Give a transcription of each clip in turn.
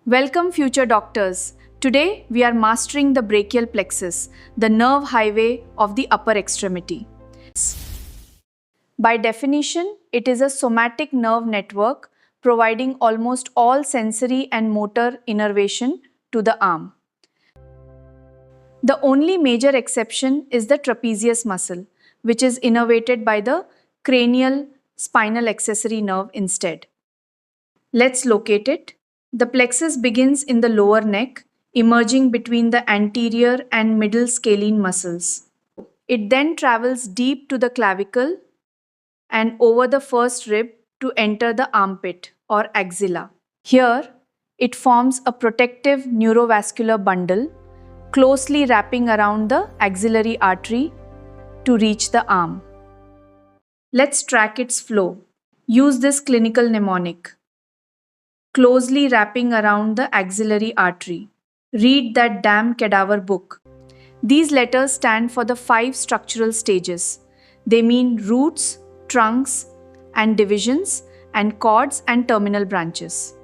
Welcome, future doctors. Today we are mastering the brachial plexus, the nerve highway of the upper extremity. By definition, it is a somatic nerve network providing almost all sensory and motor innervation to the arm. The only major exception is the trapezius muscle, which is innervated by the cranial spinal accessory nerve instead. Let's locate it. The plexus begins in the lower neck, emerging between the anterior and middle scalene muscles. It then travels deep to the clavicle and over the first rib to enter the armpit or axilla. Here, it forms a protective neurovascular bundle, closely wrapping around the axillary artery to reach the arm. Let's track its flow. Use this clinical mnemonic. Closely wrapping around the axillary artery. Read that damn Cadaver book. These letters stand for the 5 structural stages. They mean roots, trunks and divisions, and cords and terminal branches.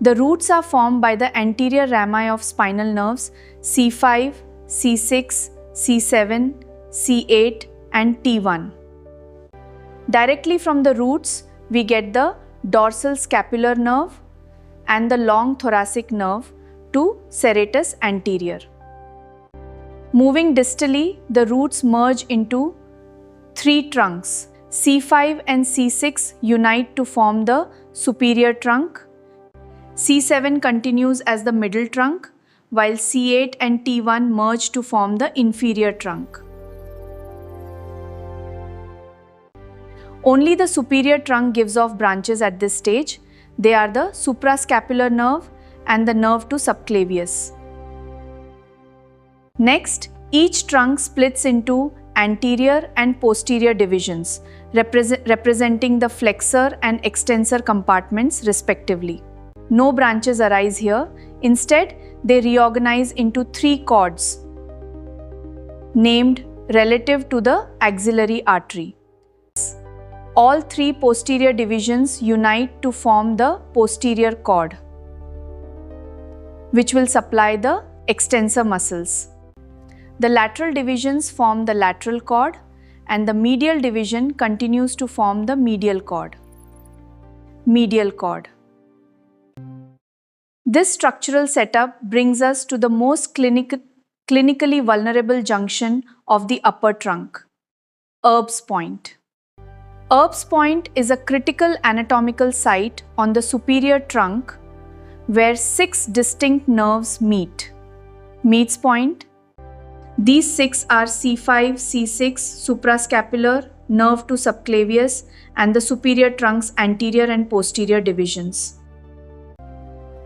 The roots are formed by the anterior rami of spinal nerves C5, C6, C7, C8 and T1. Directly from the roots, we get the dorsal scapular nerve and the long thoracic nerve to serratus anterior. Moving distally, the roots merge into 3 trunks. C5 and C6 unite to form the superior trunk. C7 continues as the middle trunk, while C8 and T1 merge to form the inferior trunk. Only the superior trunk gives off branches at this stage. They are the suprascapular nerve and the nerve to subclavius. Next, each trunk splits into anterior and posterior divisions, representing the flexor and extensor compartments respectively. No branches arise here. Instead, they reorganize into 3 cords, named relative to the axillary artery. All 3 posterior divisions unite to form the posterior cord, which will supply the extensor muscles. The lateral divisions form the lateral cord, and the medial division continues to form the medial cord. Medial cord. This structural setup brings us to the most clinically vulnerable junction of the upper trunk, Erb's point. Erb's point is a critical anatomical site on the superior trunk where 6 distinct nerves meet. Meets point. These 6 are C5, C6, suprascapular, nerve to subclavius, and the superior trunk's anterior and posterior divisions.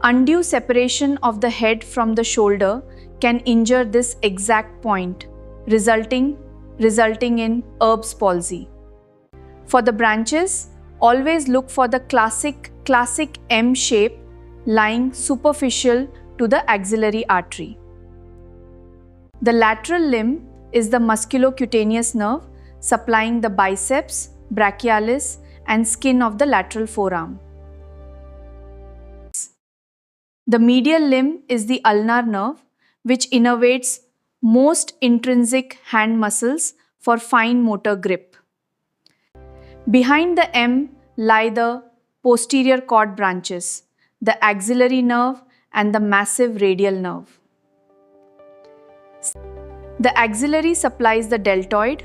Undue separation of the head from the shoulder can injure this exact point, resulting in Erb's palsy. For the branches, always look for the classic M shape lying superficial to the axillary artery. The lateral limb is the musculocutaneous nerve supplying the biceps, brachialis, and skin of the lateral forearm. The medial limb is the ulnar nerve, which innervates most intrinsic hand muscles for fine motor grip. Behind the M lie the posterior cord branches, the axillary nerve, and the massive radial nerve. The axillary supplies the deltoid,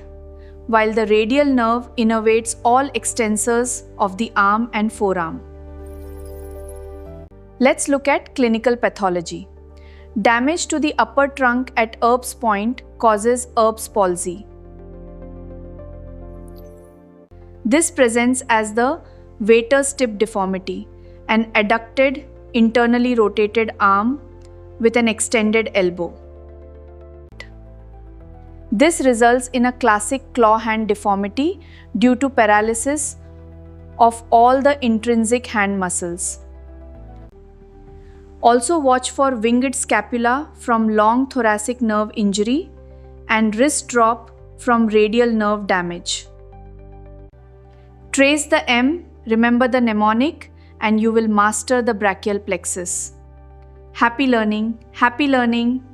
while the radial nerve innervates all extensors of the arm and forearm. Let's look at clinical pathology. Damage to the upper trunk at Erb's point causes Erb's palsy. This presents as the waiter's tip deformity, an adducted, internally rotated arm with an extended elbow. This results in a classic claw hand deformity due to paralysis of all the intrinsic hand muscles. Also watch for winged scapula from long thoracic nerve injury and wrist drop from radial nerve damage. Trace the M, remember the mnemonic, and you will master the brachial plexus. Happy learning, happy learning.